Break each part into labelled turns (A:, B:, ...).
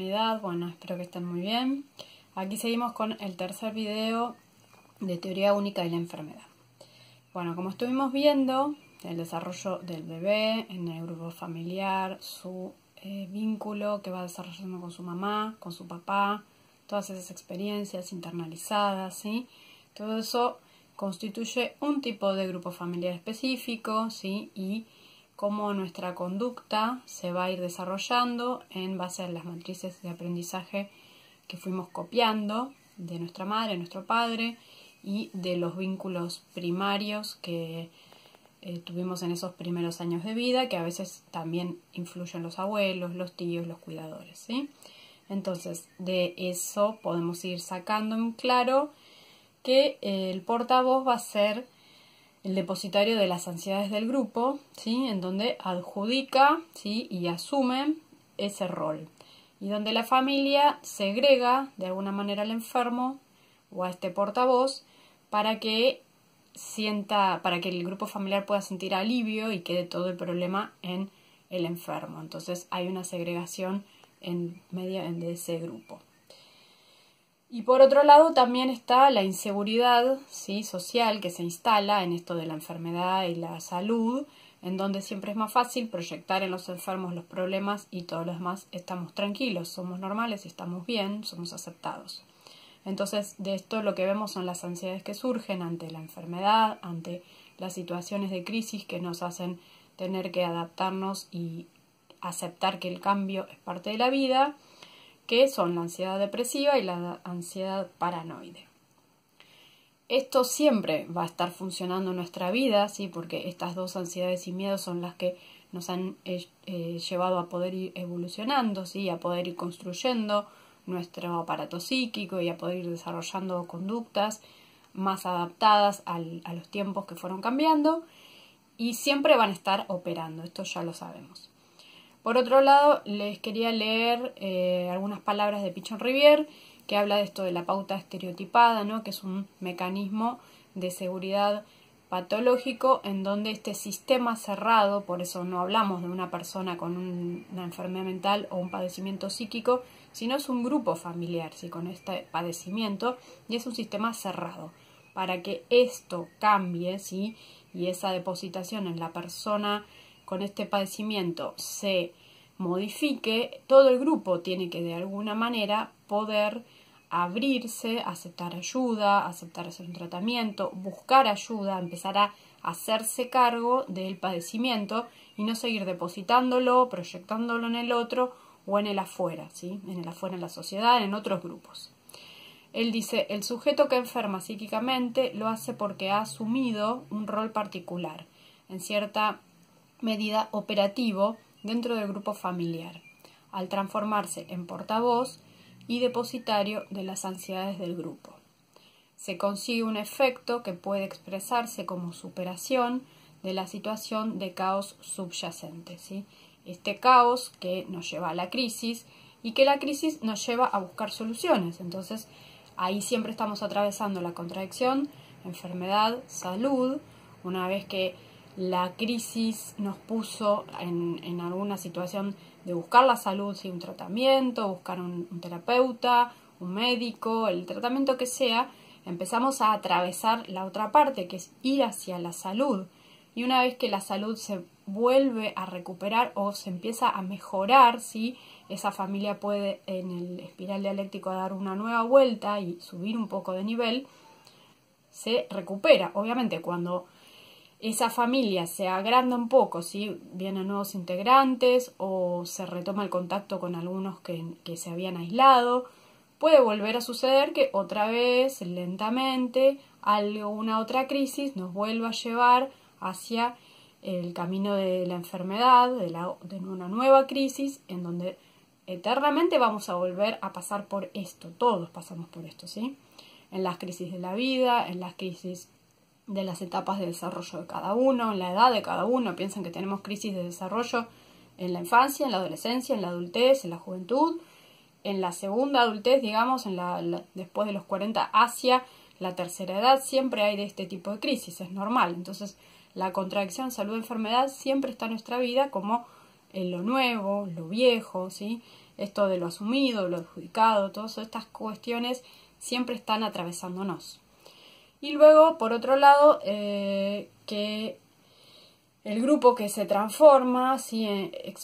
A: comunidad? Bueno, espero que estén muy bien. Aquí seguimos con el tercer video de teoría única de la enfermedad. Bueno, como estuvimos viendo, el desarrollo del bebé en el grupo familiar, su vínculo que va desarrollando con su mamá, con su papá, todas esas experiencias internalizadas, ¿sí? Todo eso constituye un tipo de grupo familiar específico, ¿sí? Y cómo nuestra conducta se va a ir desarrollando en base a las matrices de aprendizaje que fuimos copiando de nuestra madre, nuestro padre y de los vínculos primarios que tuvimos en esos primeros años de vida, que a veces también influyen los abuelos, los tíos, los cuidadores, ¿sí? Entonces, de eso podemos ir sacando en claro que el portavoz va a ser el depositario de las ansiedades del grupo, ¿sí? En donde adjudica, ¿sí? Y asume ese rol. Y donde la familia segrega de alguna manera al enfermo o a este portavoz para que el grupo familiar pueda sentir alivio y quede todo el problema en el enfermo. Entonces hay una segregación en medio de ese grupo. Y por otro lado también está la inseguridad, ¿sí? Social que se instala en esto de la enfermedad y la salud, en donde siempre es más fácil proyectar en los enfermos los problemas y todos los demás estamos tranquilos, somos normales, estamos bien, somos aceptados. Entonces, de esto lo que vemos son las ansiedades que surgen ante la enfermedad, ante las situaciones de crisis que nos hacen tener que adaptarnos y aceptar que el cambio es parte de la vida, que son la ansiedad depresiva y la ansiedad paranoide. Esto siempre va a estar funcionando en nuestra vida, ¿sí? Porque estas dos ansiedades y miedos son las que nos han llevado a poder ir evolucionando, ¿sí? A poder ir construyendo nuestro aparato psíquico y a poder ir desarrollando conductas más adaptadas a los tiempos que fueron cambiando y siempre van a estar operando, esto ya lo sabemos. Por otro lado, les quería leer algunas palabras de Pichon Rivière, que habla de esto de la pauta estereotipada, ¿no? Que es un mecanismo de seguridad patológico en donde este sistema cerrado, por eso no hablamos de una persona con una enfermedad mental o un padecimiento psíquico, sino es un grupo familiar, ¿sí? Con este padecimiento, y es un sistema cerrado. Para que esto cambie, ¿sí? Y esa depositación en la persona con este padecimiento se modifique, todo el grupo tiene que de alguna manera poder abrirse, aceptar ayuda, aceptar hacer un tratamiento, buscar ayuda, empezar a hacerse cargo del padecimiento y no seguir depositándolo, proyectándolo en el otro o en el afuera, ¿sí? En el afuera, en la sociedad, en otros grupos. Él dice, el sujeto que enferma psíquicamente lo hace porque ha asumido un rol particular, en cierta medida operativo dentro del grupo familiar, al transformarse en portavoz y depositario de las ansiedades del grupo. Se consigue un efecto que puede expresarse como superación de la situación de caos subyacente, ¿sí? Este caos que nos lleva a la crisis y que la crisis nos lleva a buscar soluciones. Entonces, ahí siempre estamos atravesando la contradicción, enfermedad, salud. Una vez que la crisis nos puso en alguna situación de buscar la salud, ¿sí? Un tratamiento, buscar un terapeuta, un médico, el tratamiento que sea, empezamos a atravesar la otra parte, que es ir hacia la salud. Y una vez que la salud se vuelve a recuperar o se empieza a mejorar, ¿sí? Esa familia puede en el espiral dialéctico dar una nueva vuelta y subir un poco de nivel, se recupera. Obviamente cuando esa familia se agranda un poco, ¿sí? Vienen nuevos integrantes o se retoma el contacto con algunos que se habían aislado, puede volver a suceder que otra vez, lentamente, alguna otra crisis nos vuelva a llevar hacia el camino de la enfermedad, de una nueva crisis, en donde eternamente vamos a volver a pasar por esto. Todos pasamos por esto, ¿sí? En las crisis de la vida, en las crisis de las etapas de desarrollo de cada uno, en la edad de cada uno. Piensan que tenemos crisis de desarrollo en la infancia, en la adolescencia, en la adultez, en la juventud, en la segunda adultez, digamos, después de los 40 hacia la tercera edad, siempre hay de este tipo de crisis, es normal. Entonces, la contradicción salud-enfermedad siempre está en nuestra vida como en lo nuevo, lo viejo, ¿sí? esto de lo asumido, lo adjudicado, todas estas cuestiones siempre están atravesándonos. Y luego, por otro lado, que el grupo que se transforma, ¿sí? El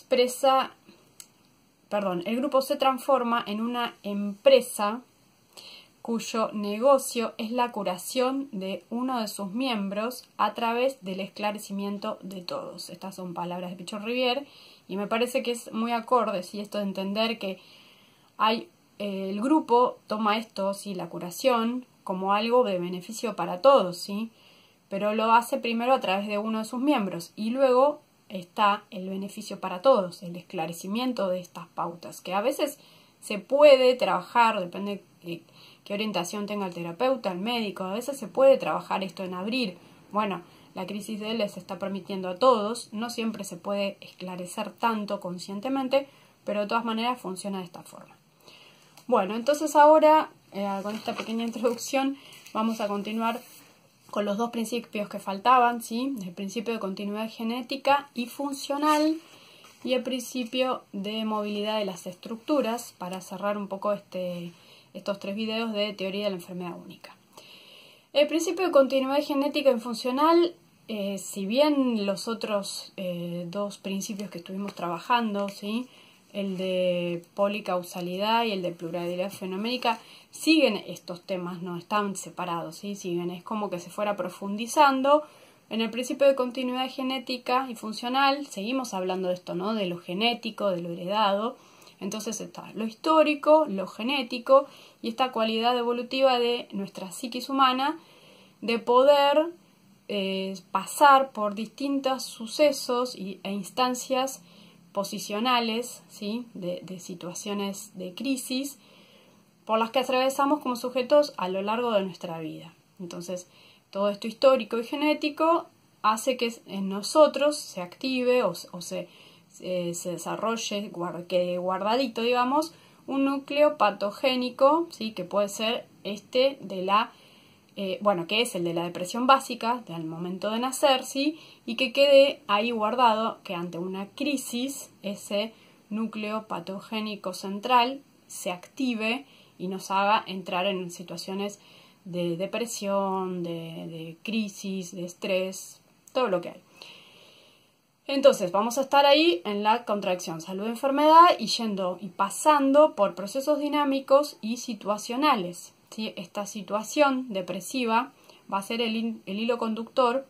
A: grupo se transforma en una empresa cuyo negocio es la curación de uno de sus miembros a través del esclarecimiento de todos. Estas son palabras de Pichon Rivière y me parece que es muy acorde, ¿sí? Esto de entender que el grupo toma esto, ¿sí? La curación, como algo de beneficio para todos, ¿sí? Pero lo hace primero a través de uno de sus miembros y luego está el beneficio para todos, el esclarecimiento de estas pautas, que a veces se puede trabajar, depende de qué orientación tenga el terapeuta, el médico, a veces se puede trabajar esto en abrir. Bueno, la crisis de él les está permitiendo a todos, no siempre se puede esclarecer tanto conscientemente, pero de todas maneras funciona de esta forma. Bueno, entonces ahora, con esta pequeña introducción, vamos a continuar con los dos principios que faltaban, ¿sí? El principio de continuidad genética y funcional y el principio de movilidad de las estructuras, para cerrar un poco estos 3 videos de teoría de la enfermedad única. El principio de continuidad genética y funcional, si bien los otros 2 principios que estuvimos trabajando, ¿sí? El de policausalidad y el de pluralidad fenoménica, siguen estos temas, no están separados, ¿sí? Siguen, es como que se fuera profundizando. En el principio de continuidad genética y funcional seguimos hablando de esto, ¿no? De lo genético, de lo heredado. Entonces está lo histórico, lo genético y esta cualidad evolutiva de nuestra psiquis humana de poder pasar por distintos sucesos e instancias posicionales, ¿sí? de situaciones de crisis por las que atravesamos como sujetos a lo largo de nuestra vida. Entonces, todo esto histórico y genético hace que en nosotros se active o se desarrolle, quede guardadito, digamos, un núcleo patogénico, ¿sí? Que puede ser de la que es el de la depresión básica del momento de nacer, ¿sí? Y que quede ahí guardado, que ante una crisis ese núcleo patogénico central se active y nos haga entrar en situaciones de depresión, de crisis, de estrés, todo lo que hay. Entonces vamos a estar ahí en la contracción salud-enfermedad y yendo y pasando por procesos dinámicos y situacionales, ¿sí? Esta situación depresiva va a ser el hilo conductor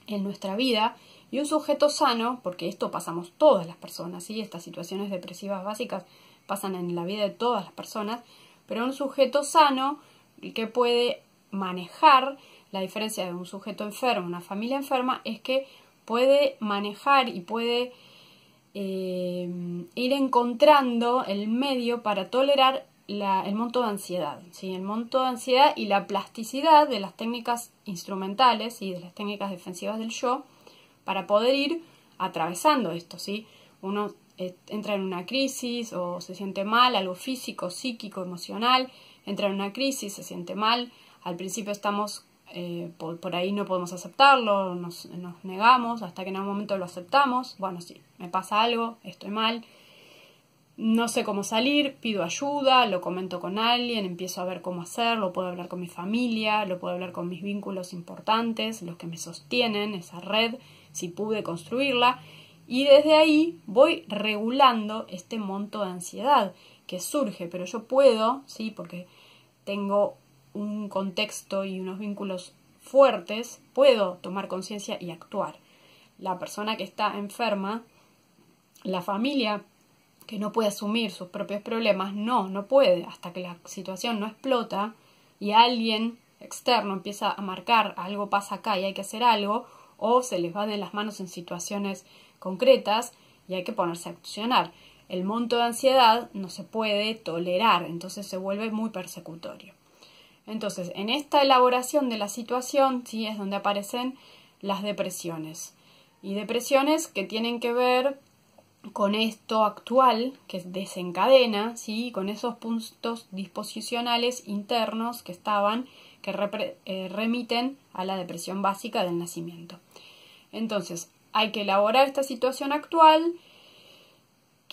A: en nuestra vida y un sujeto sano, porque esto pasamos todas las personas, ¿sí? Estas situaciones depresivas básicas pasan en la vida de todas las personas, pero un sujeto sano que puede manejar, la diferencia de un sujeto enfermo, una familia enferma, es que puede manejar y puede ir encontrando el medio para tolerar el monto de ansiedad, ¿sí? El monto de ansiedad y la plasticidad de las técnicas instrumentales y de las técnicas defensivas del yo para poder ir atravesando esto, ¿sí? Uno entra en una crisis o se siente mal, algo físico, psíquico, emocional, entra en una crisis, se siente mal, al principio estamos por ahí no podemos aceptarlo, nos negamos hasta que en algún momento lo aceptamos. Bueno, sí, me pasa algo, estoy mal, no sé cómo salir, pido ayuda, lo comento con alguien, empiezo a ver cómo hacerlo, puedo hablar con mi familia, lo puedo hablar con mis vínculos importantes, los que me sostienen, esa red, si pude construirla, y desde ahí voy regulando este monto de ansiedad que surge, pero yo puedo, sí, porque tengo un contexto y unos vínculos fuertes, puedo tomar conciencia y actuar. La persona que está enferma, la familia que no puede asumir sus propios problemas, no puede, hasta que la situación no explota y alguien externo empieza a marcar algo pasa acá y hay que hacer algo, o se les va de las manos en situaciones concretas y hay que ponerse a accionar. El monto de ansiedad no se puede tolerar, entonces se vuelve muy persecutorio. Entonces, en esta elaboración de la situación, sí, es donde aparecen las depresiones. Y depresiones que tienen que ver con esto actual que desencadena, ¿sí? Con esos puntos disposicionales internos que remiten a la depresión básica del nacimiento. Entonces, hay que elaborar esta situación actual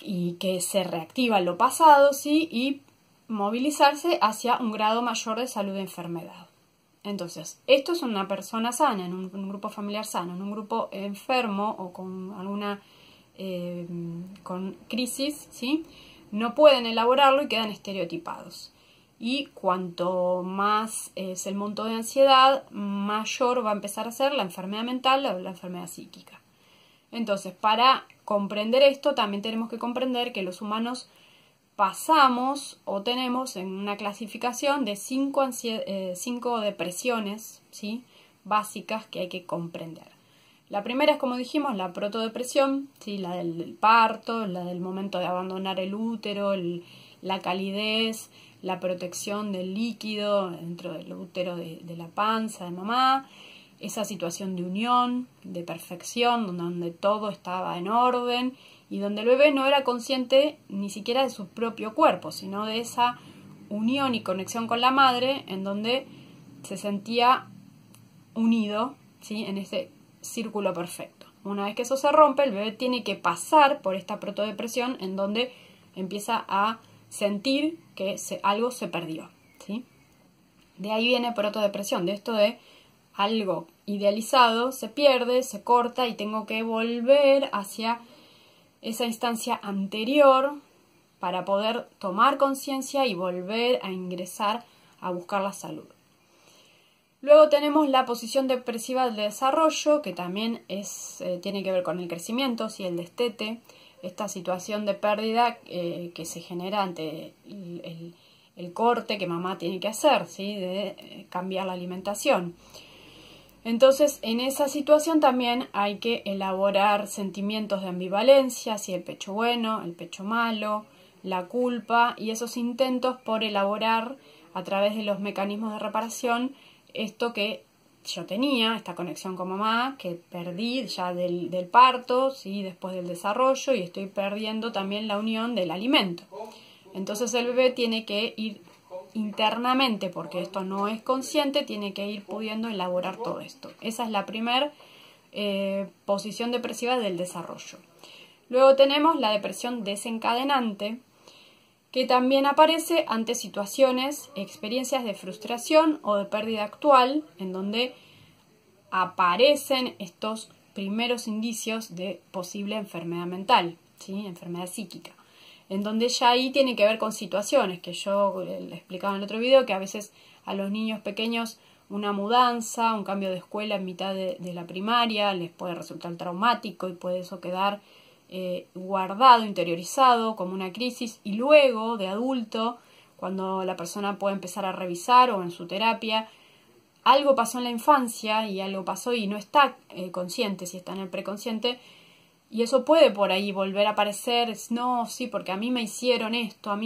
A: y que se reactiva lo pasado, ¿sí? Y movilizarse hacia un grado mayor de salud de enfermedad. Entonces, esto es una persona sana, en un grupo familiar sano. En un grupo enfermo o con alguna con crisis, ¿sí? No pueden elaborarlo y quedan estereotipados. Y cuanto más es el monto de ansiedad, mayor va a empezar a ser la enfermedad mental o la enfermedad psíquica. Entonces, para comprender esto, también tenemos que comprender que los humanos pasamos o tenemos en una clasificación de 5 depresiones, ¿sí? Básicas que hay que comprender. La primera es, como dijimos, la protodepresión, ¿sí? La del parto, la del momento de abandonar el útero, la calidez, la protección del líquido dentro del útero de la panza de mamá, esa situación de unión, de perfección, donde todo estaba en orden y donde el bebé no era consciente ni siquiera de su propio cuerpo, sino de esa unión y conexión con la madre, en donde se sentía unido, ¿sí? En ese círculo perfecto. Una vez que eso se rompe, el bebé tiene que pasar por esta protodepresión, en donde empieza a sentir que algo se perdió, ¿sí? De ahí viene protodepresión, de esto de algo idealizado se pierde, se corta y tengo que volver hacia esa instancia anterior para poder tomar conciencia y volver a ingresar a buscar la salud. Luego tenemos la posición depresiva del desarrollo, que también tiene que ver con el crecimiento, ¿sí? El destete, esta situación de pérdida que se genera ante el corte que mamá tiene que hacer, ¿sí? De cambiar la alimentación. Entonces, en esa situación también hay que elaborar sentimientos de ambivalencia, si el pecho bueno, el pecho malo, la culpa y esos intentos por elaborar a través de los mecanismos de reparación esto que yo tenía, esta conexión con mamá, que perdí ya del parto, ¿sí? Después del desarrollo, y estoy perdiendo también la unión del alimento. Entonces el bebé tiene que ir internamente, porque esto no es consciente, tiene que ir pudiendo elaborar todo esto. Esa es la primera posición depresiva del desarrollo. Luego tenemos la depresión desencadenante, que también aparece ante situaciones, experiencias de frustración o de pérdida actual, en donde aparecen estos primeros indicios de posible enfermedad mental, ¿sí? Enfermedad psíquica, en donde ya ahí tiene que ver con situaciones que yo le explicaba en el otro video, que a veces a los niños pequeños una mudanza, un cambio de escuela en mitad de la primaria les puede resultar traumático y puede eso quedar guardado, interiorizado como una crisis, y luego de adulto, cuando la persona puede empezar a revisar o en su terapia, algo pasó en la infancia y algo pasó y no está consciente, si está en el preconsciente, y eso puede por ahí volver a aparecer, no, sí, porque a mí me hicieron esto,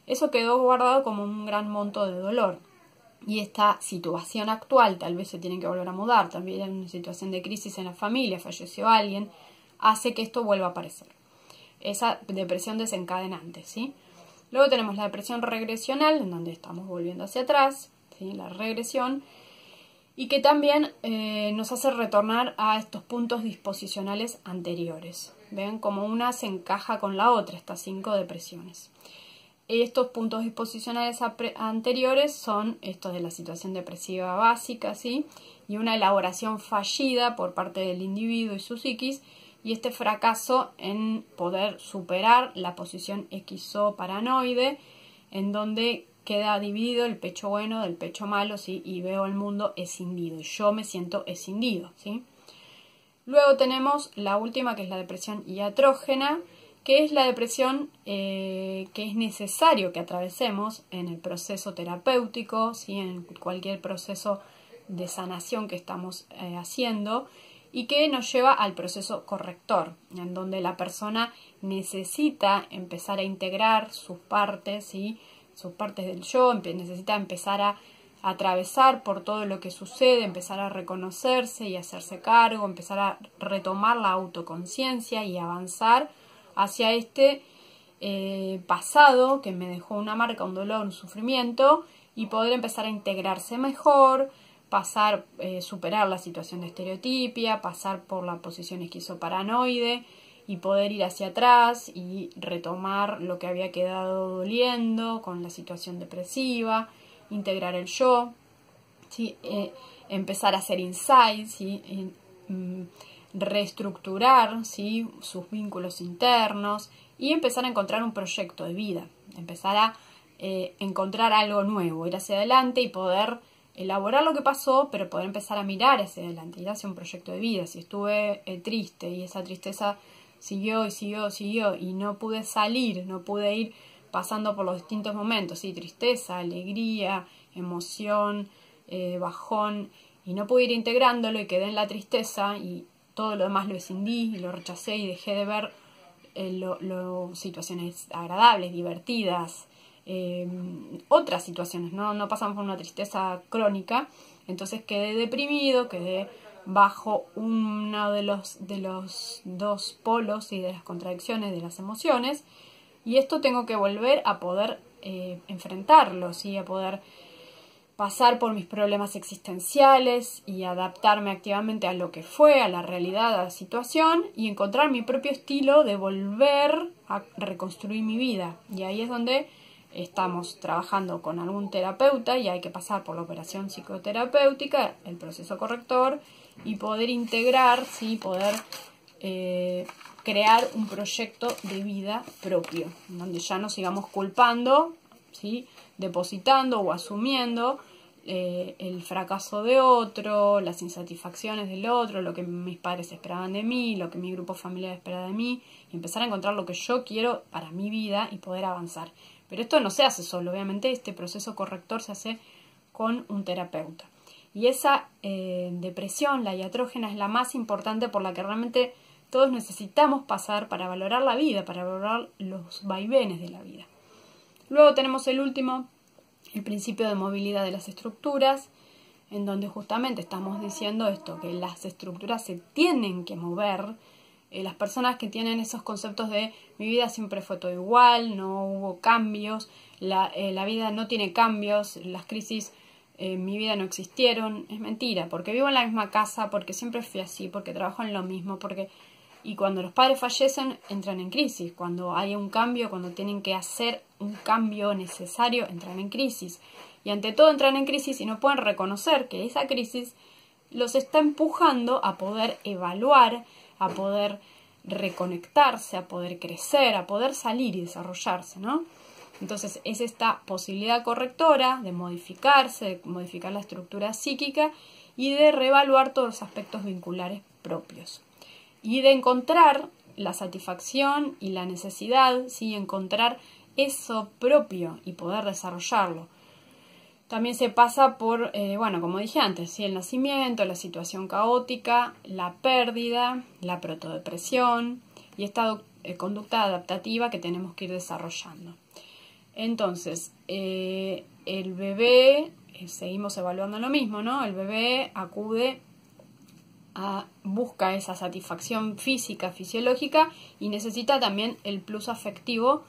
A: eso quedó guardado como un gran monto de dolor. Y esta situación actual, tal vez se tienen que volver a mudar, también hay una situación de crisis en la familia, falleció alguien, hace que esto vuelva a aparecer. Esa depresión desencadenante, ¿sí? Luego tenemos la depresión regresional, en donde estamos volviendo hacia atrás, ¿sí? La regresión, y que también nos hace retornar a estos puntos disposicionales anteriores. ¿Ven? Como una se encaja con la otra, estas 5 depresiones. Estos puntos disposicionales anteriores son estos de la situación depresiva básica, ¿sí? Y una elaboración fallida por parte del individuo y su psiquis, y este fracaso en poder superar la posición esquizoparanoide, en donde queda dividido el pecho bueno del pecho malo, ¿sí? Y veo el mundo escindido, y yo me siento escindido, ¿sí? Luego tenemos la última, que es la depresión iatrógena, que es la depresión que es necesario que atravesemos en el proceso terapéutico, ¿sí? En cualquier proceso de sanación que estamos haciendo, y que nos lleva al proceso corrector, en donde la persona necesita empezar a integrar sus partes, ¿sí? Sus partes del yo, necesita empezar a atravesar por todo lo que sucede, empezar a reconocerse y hacerse cargo, empezar a retomar la autoconciencia y avanzar hacia este pasado que me dejó una marca, un dolor, un sufrimiento, y poder empezar a integrarse mejor, superar la situación de estereotipia, pasar por la posición esquizoparanoide y poder ir hacia atrás y retomar lo que había quedado doliendo con la situación depresiva, integrar el yo, ¿sí? Empezar a hacer insights, ¿sí? Reestructurar, ¿sí? Sus vínculos internos y empezar a encontrar un proyecto de vida, empezar a encontrar algo nuevo, ir hacia adelante y poder elaborar lo que pasó, pero poder empezar a mirar hacia adelante, ir hacia un proyecto de vida. Si estuve triste y esa tristeza siguió y no pude salir, no pude ir pasando por los distintos momentos, ¿sí? Tristeza, alegría, emoción, bajón, y no pude ir integrándolo y quedé en la tristeza y todo lo demás lo escindí y lo rechacé y dejé de ver situaciones agradables, divertidas, otras situaciones, no pasamos por una tristeza crónica, entonces quedé deprimido, quedé bajo uno de los dos polos y de las contradicciones de las emociones, y esto tengo que volver a poder enfrentarlo, ¿sí? A poder pasar por mis problemas existenciales y adaptarme activamente a lo que fue, a la realidad, a la situación y encontrar mi propio estilo de volver a reconstruir mi vida. Y ahí es donde estamos trabajando con algún terapeuta y hay que pasar por la operación psicoterapéutica, el proceso corrector y poder integrar, ¿sí? Poder crear un proyecto de vida propio, donde ya no sigamos culpando, ¿sí? Depositando o asumiendo el fracaso de otro, las insatisfacciones del otro, lo que mis padres esperaban de mí, lo que mi grupo familiar espera de mí, y empezar a encontrar lo que yo quiero para mi vida y poder avanzar. Pero esto no se hace solo, obviamente este proceso corrector se hace con un terapeuta. Y esa depresión, la iatrógena, es la más importante por la que realmente todos necesitamos pasar para valorar la vida, para valorar los vaivenes de la vida. Luego tenemos el último, el principio de movilidad de las estructuras, en donde justamente estamos diciendo esto, que las estructuras se tienen que mover. Las personas que tienen esos conceptos de mi vida siempre fue todo igual, no hubo cambios, la vida no tiene cambios, las crisis en mi vida no existieron, es mentira, porque vivo en la misma casa, porque siempre fui así, porque trabajo en lo mismo, y cuando los padres fallecen entran en crisis, cuando hay un cambio, cuando tienen que hacer un cambio necesario, entran en crisis. Y ante todo entran en crisis y no pueden reconocer que esa crisis los está empujando a poder evaluar, a poder reconectarse, a poder crecer, a poder salir y desarrollarse, ¿no? Entonces es esta posibilidad correctora de modificarse, de modificar la estructura psíquica y de reevaluar todos los aspectos vinculares propios. Y de encontrar la satisfacción y la necesidad, ¿sí? Encontrar eso propio y poder desarrollarlo. También se pasa por, como dije antes, ¿sí? El nacimiento, la situación caótica, la pérdida, la protodepresión y esta conducta adaptativa que tenemos que ir desarrollando. Entonces, el bebé, seguimos evaluando lo mismo, ¿no? El bebé busca esa satisfacción física, fisiológica y necesita también el plus afectivo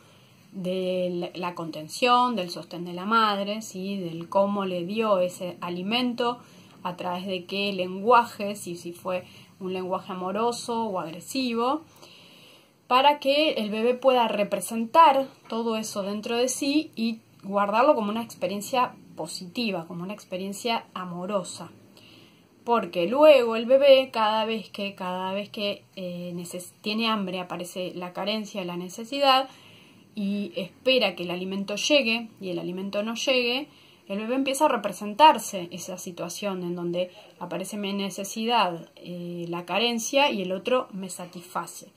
A: de la contención, del sostén de la madre, ¿sí? Del cómo le dio ese alimento, a través de qué lenguaje, si fue un lenguaje amoroso o agresivo, para que el bebé pueda representar todo eso dentro de sí y guardarlo como una experiencia positiva, como una experiencia amorosa. Porque luego el bebé, cada vez que tiene hambre, aparece la carencia, la necesidad, y espera que el alimento llegue, y el alimento no llegue, el bebé empieza a representarse esa situación en donde aparece mi necesidad, la carencia, y el otro me satisface.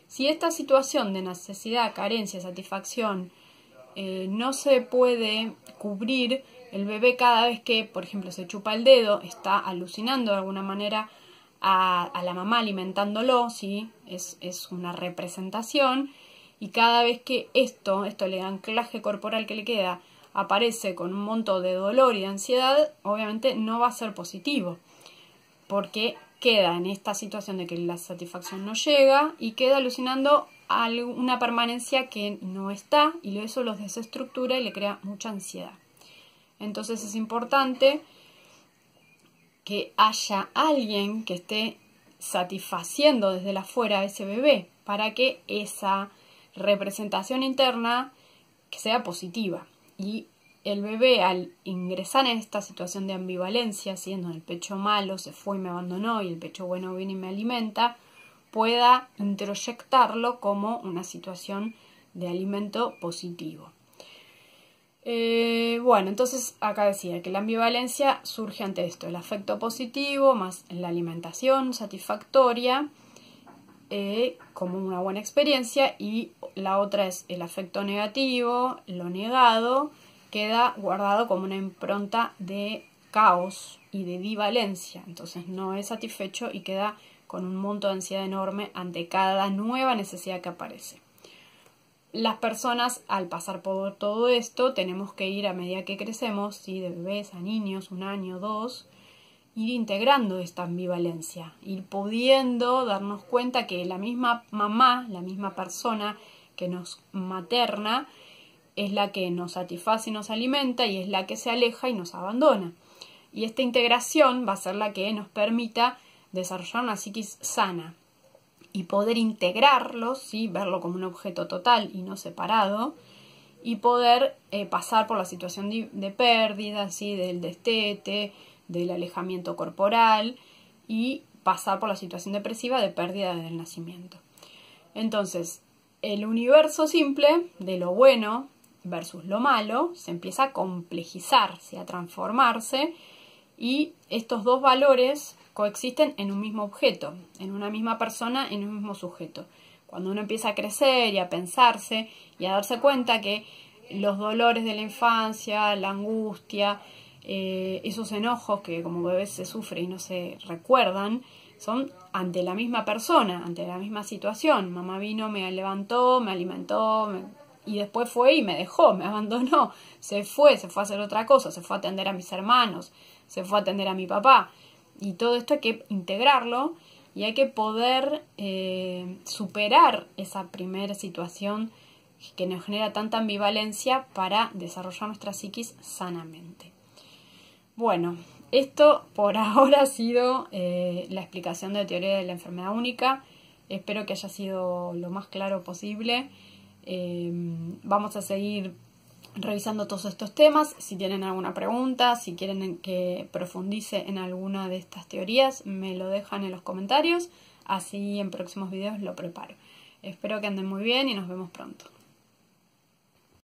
A: Si esta situación de necesidad, carencia, satisfacción no se puede cubrir, el bebé cada vez que, por ejemplo, se chupa el dedo, está alucinando de alguna manera a la mamá alimentándolo, ¿sí? Es una representación, y cada vez que esto el anclaje corporal que le queda, aparece con un monto de dolor y de ansiedad, obviamente no va a ser positivo, porque queda en esta situación de que la satisfacción no llega y queda alucinando a una permanencia que no está, y eso los desestructura y le crea mucha ansiedad. Entonces es importante que haya alguien que esté satisfaciendo desde la afuera a ese bebé, para que esa representación interna sea positiva. Y el bebé, al ingresar en esta situación de ambivalencia, siendo el pecho malo se fue y me abandonó y el pecho bueno viene y me alimenta, pueda introyectarlo como una situación de alimento positivo. Bueno, entonces acá decía que la ambivalencia surge ante esto, el afecto positivo más la alimentación satisfactoria como una buena experiencia, y la otra es el afecto negativo, lo negado, queda guardado como una impronta de caos y de bivalencia, entonces no es satisfecho y queda con un monto de ansiedad enorme ante cada nueva necesidad que aparece. Las personas, al pasar por todo esto, tenemos que ir a medida que crecemos, ¿sí? De bebés a niños, 1 año, 2, ir integrando esta ambivalencia, ir pudiendo darnos cuenta que la misma mamá, la misma persona que nos materna, es la que nos satisface y nos alimenta, y es la que se aleja y nos abandona. Y esta integración va a ser la que nos permita desarrollar una psiquis sana y poder integrarlo, ¿sí? Verlo como un objeto total y no separado, y poder pasar por la situación de pérdida, ¿sí? Del destete, del alejamiento corporal, y pasar por la situación depresiva de pérdida del nacimiento. Entonces, el universo simple de lo bueno versus lo malo se empieza a complejizar, ¿sí? A transformarse, y estos dos valores coexisten en un mismo objeto, en una misma persona, en un mismo sujeto. Cuando uno empieza a crecer y a pensarse y a darse cuenta que los dolores de la infancia, la angustia, esos enojos que como bebés se sufre y no se recuerdan, son ante la misma persona, ante la misma situación. Mamá vino, me levantó, me alimentó, y después fue y me dejó, me abandonó, se fue a hacer otra cosa, se fue a atender a mis hermanos, se fue a atender a mi papá. Y todo esto hay que integrarlo y hay que poder superar esa primera situación que nos genera tanta ambivalencia para desarrollar nuestra psiquis sanamente. Bueno, esto por ahora ha sido la explicación de teoría de la enfermedad única. Espero que haya sido lo más claro posible. Vamos a seguir revisando todos estos temas. Si tienen alguna pregunta, si quieren que profundice en alguna de estas teorías, me lo dejan en los comentarios, así en próximos videos lo preparo. Espero que anden muy bien y nos vemos pronto.